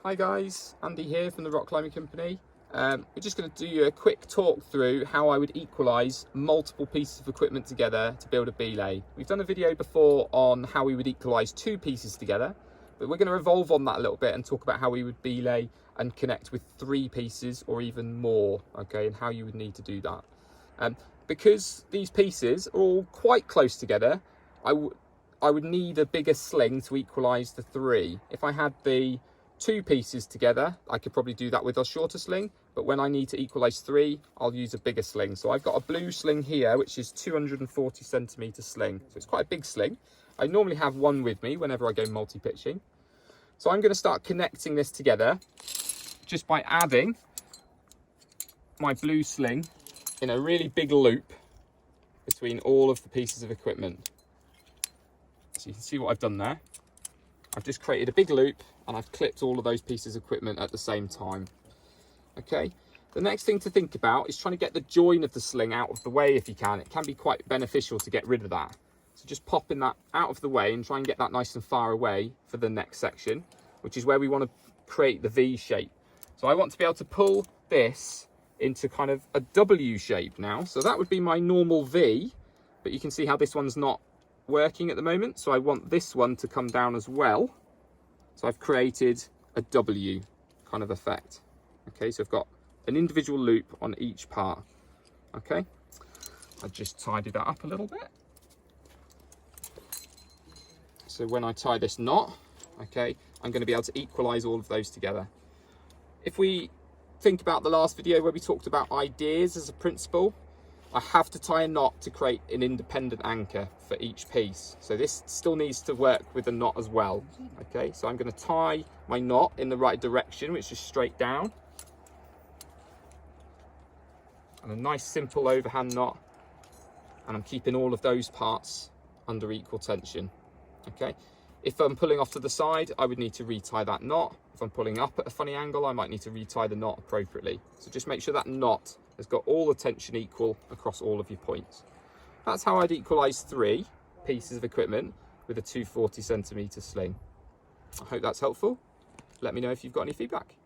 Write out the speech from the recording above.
Hi guys, Andy here from the Rock Climbing Company. We're just going to do a quick talk through how I would equalise multiple pieces of equipment together to build a belay. We've done a video before on how we would equalise two pieces together, but we're going to evolve on that a little bit and talk about how we would belay and connect with three pieces or even more, okay, and how you would need to do that. Because these pieces are all quite close together, I would need a bigger sling to equalise the three. If I had the two pieces together, I could probably do that with a shorter sling, but when I need to equalise three, I'll use a bigger sling. So I've got a blue sling here, which is 240 centimetre sling. So it's quite a big sling. I normally have one with me whenever I go multi-pitching. So I'm going to start connecting this together just by adding my blue sling in a really big loop between all of the pieces of equipment. So you can see what I've done there. I've just created a big loop and I've clipped all of those pieces of equipment at the same time. Okay, the next thing to think about is trying to get the join of the sling out of the way if you can. It can be quite beneficial to get rid of that. So just popping that out of the way and try and get that nice and far away for the next section, which is where we want to create the V shape. So I want to be able to pull this into kind of a W shape now. So that would be my normal V, but you can see how this one's not working at the moment. So I want this one to come down as well. So I've created a W kind of effect. Okay, so I've got an individual loop on each part. Okay, I just tidied that up a little bit. So when I tie this knot, okay, I'm going to be able to equalize all of those together. If we think about the last video where we talked about ideas as a principle, I have to tie a knot to create an independent anchor for each piece. So this still needs to work with the knot as well. Okay, so I'm going to tie my knot in the right direction, which is straight down. And a nice simple overhand knot. And I'm keeping all of those parts under equal tension. Okay, if I'm pulling off to the side, I would need to retie that knot. If I'm pulling up at a funny angle, I might need to retie the knot appropriately. So just make sure that knot has got all the tension equal across all of your points. That's how I'd equalise three pieces of equipment with a 240 centimetre sling. I hope that's helpful. Let me know if you've got any feedback.